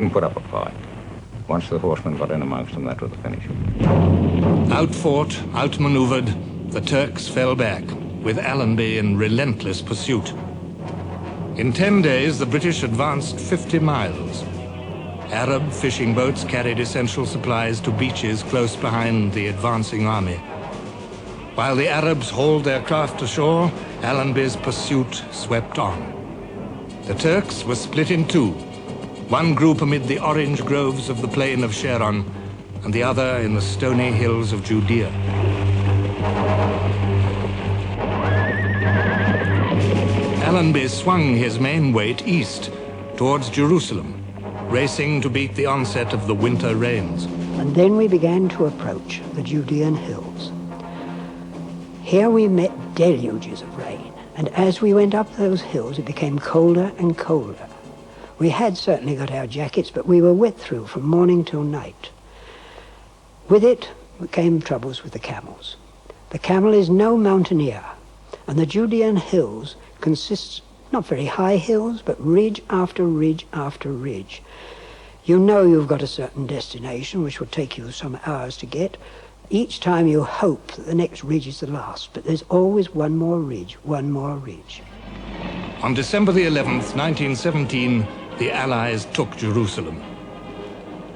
and put up a fight. Once the horsemen got in amongst them, that was the finish. Outfought, outmaneuvered, the Turks fell back, with Allenby in relentless pursuit. In 10 days, the British advanced 50 miles. Arab fishing boats carried essential supplies to beaches close behind the advancing army. While the Arabs hauled their craft ashore, Allenby's pursuit swept on. The Turks were split in two, one group amid the orange groves of the plain of Sharon, and the other in the stony hills of Judea. Allenby swung his main weight east, towards Jerusalem, racing to beat the onset of the winter rains. And then we began to approach the Judean hills. Here we met deluges of rain, and as we went up those hills, it became colder and colder. We had certainly got our jackets, but we were wet through from morning till night. With it came troubles with the camels. The camel is no mountaineer, and the Judean hills consists not very high hills, but ridge after ridge after ridge. You know you've got a certain destination, which will take you some hours to get. Each time you hope that the next ridge is the last, but there's always one more ridge, one more ridge. On December the 11th, 1917, the Allies took Jerusalem.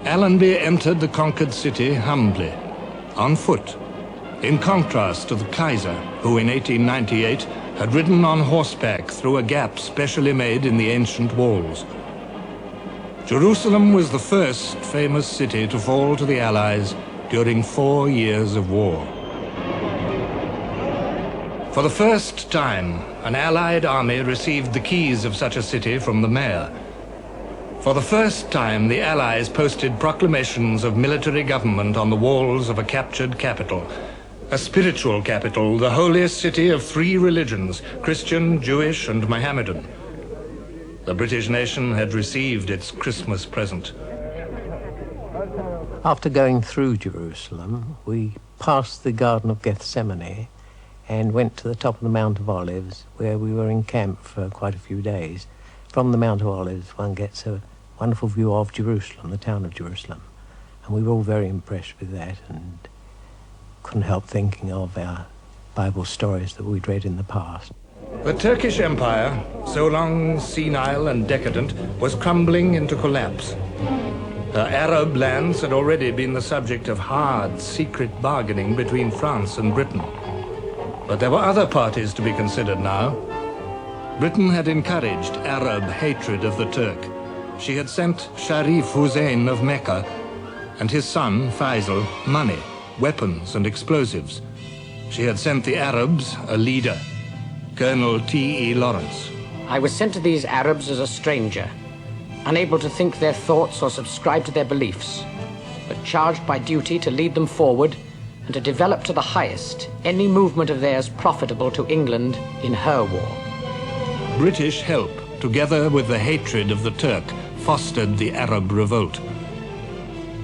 Allenby entered the conquered city humbly, on foot, in contrast to the Kaiser, who in 1898 had ridden on horseback through a gap specially made in the ancient walls. Jerusalem was the first famous city to fall to the Allies during 4 years of war. For the first time, an Allied army received the keys of such a city from the mayor. For the first time, the Allies posted proclamations of military government on the walls of a captured capital, a spiritual capital, the holiest city of 3 religions, Christian, Jewish, and Mohammedan. The British nation had received its Christmas present. After going through Jerusalem, we passed the Garden of Gethsemane and went to the top of the Mount of Olives, where we were in camp for quite a few days. From the Mount of Olives, one gets a wonderful view of Jerusalem, the town of Jerusalem. And we were all very impressed with that and couldn't help thinking of our Bible stories that we'd read in the past. The Turkish Empire, so long senile and decadent, was crumbling into collapse. Her Arab lands had already been the subject of hard, secret bargaining between France and Britain. But there were other parties to be considered now. Britain had encouraged Arab hatred of the Turk. She had sent Sharif Hussein of Mecca and his son, Faisal, money, weapons and explosives. She had sent the Arabs a leader, Colonel T.E. Lawrence. I was sent to these Arabs as a stranger, unable to think their thoughts or subscribe to their beliefs, but charged by duty to lead them forward and to develop to the highest any movement of theirs profitable to England in her war. British help, together with the hatred of the Turk, fostered the Arab revolt.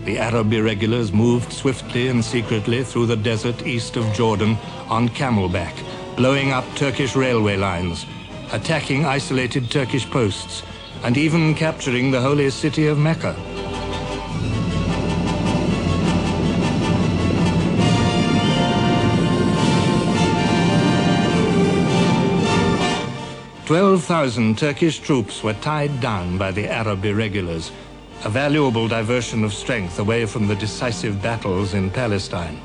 The Arab irregulars moved swiftly and secretly through the desert east of Jordan on camelback, blowing up Turkish railway lines, attacking isolated Turkish posts, and even capturing the holy city of Mecca. "12,000 Turkish troops were tied down by the Arab irregulars, a valuable diversion of strength away from the decisive battles in Palestine.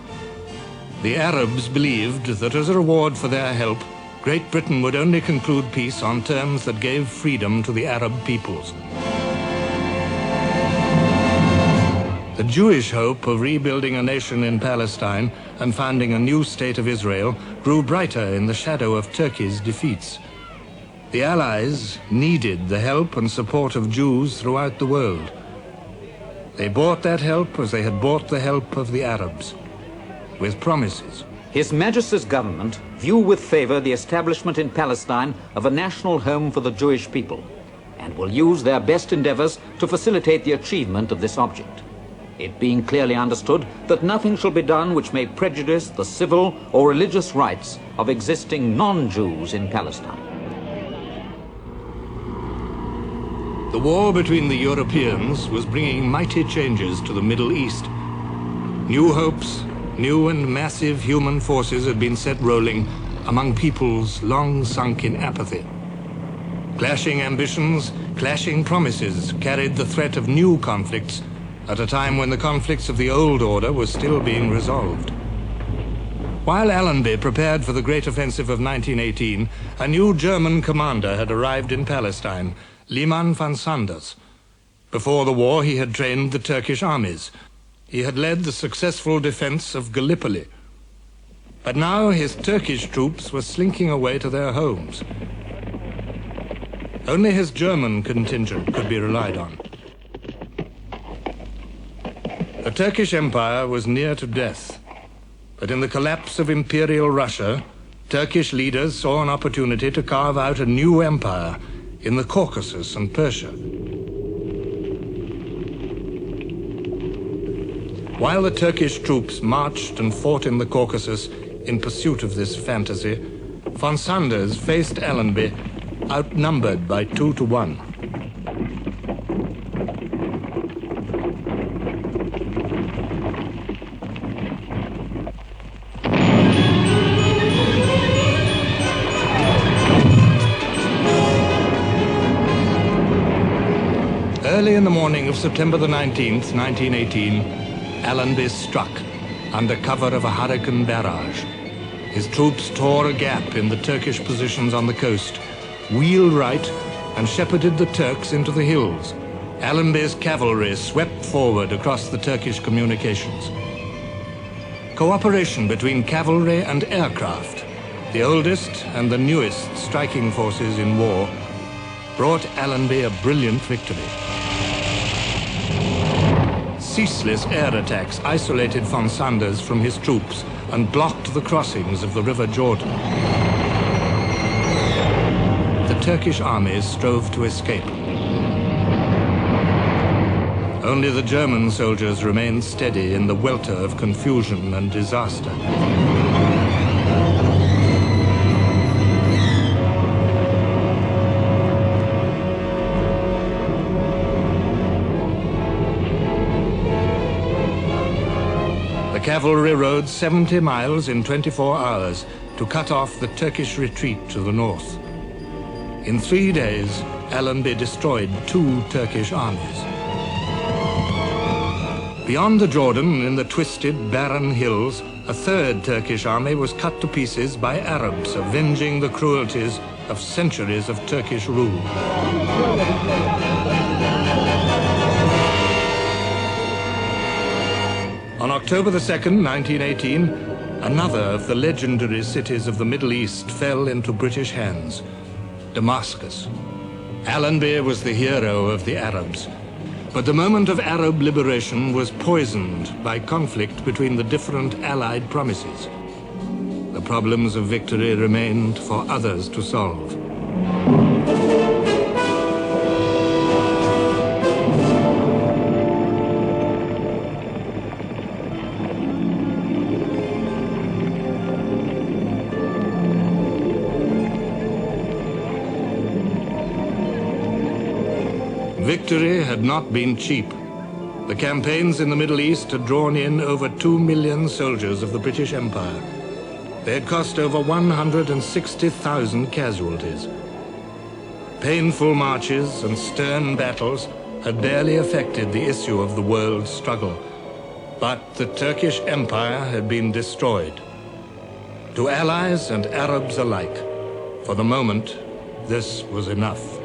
The Arabs believed that as a reward for their help, Great Britain would only conclude peace on terms that gave freedom to the Arab peoples. The Jewish hope of rebuilding a nation in Palestine and founding a new state of Israel grew brighter in the shadow of Turkey's defeats. The Allies needed the help and support of Jews throughout the world. They bought that help as they had bought the help of the Arabs, with promises. His Majesty's government view with favor the establishment in Palestine of a national home for the Jewish people, and will use their best endeavors to facilitate the achievement of this object, it being clearly understood that nothing shall be done which may prejudice the civil or religious rights of existing non-Jews in Palestine. The war between the Europeans was bringing mighty changes to the Middle East. New hopes, new and massive human forces had been set rolling among peoples long sunk in apathy. Clashing ambitions, clashing promises carried the threat of new conflicts at a time when the conflicts of the old order were still being resolved. While Allenby prepared for the great offensive of 1918, a new German commander had arrived in Palestine, Liman von Sanders. Before the war, he had trained the Turkish armies. He had led the successful defense of Gallipoli. But now his Turkish troops were slinking away to their homes. Only his German contingent could be relied on. The Turkish Empire was near to death, but in the collapse of Imperial Russia, Turkish leaders saw an opportunity to carve out a new empire in the Caucasus and Persia. While the Turkish troops marched and fought in the Caucasus in pursuit of this fantasy, von Sanders faced Allenby outnumbered by 2 to 1. Early in the morning of September the 19th, 1918, Allenby struck under cover of a hurricane barrage. His troops tore a gap in the Turkish positions on the coast, wheeled right, and shepherded the Turks into the hills. Allenby's cavalry swept forward across the Turkish communications. Cooperation between cavalry and aircraft, the oldest and the newest striking forces in war, brought Allenby a brilliant victory. Ceaseless air attacks isolated von Sanders from his troops and blocked the crossings of the River Jordan. The Turkish armies strove to escape. Only the German soldiers remained steady in the welter of confusion and disaster. The cavalry rode 70 miles in 24 hours to cut off the Turkish retreat to the north. In 3 days, Allenby destroyed 2 Turkish armies. Beyond the Jordan, in the twisted, barren hills, a 3rd Turkish army was cut to pieces by Arabs, avenging the cruelties of centuries of Turkish rule. On October the 2nd, 1918, another of the legendary cities of the Middle East fell into British hands, Damascus. Allenby was the hero of the Arabs, but the moment of Arab liberation was poisoned by conflict between the different Allied promises. The problems of victory remained for others to solve. Victory had not been cheap. The campaigns in the Middle East had drawn in over 2 million soldiers of the British Empire. They had cost over 160,000 casualties. Painful marches and stern battles had barely affected the issue of the world's struggle. But the Turkish Empire had been destroyed. To allies and Arabs alike, for the moment, this was enough.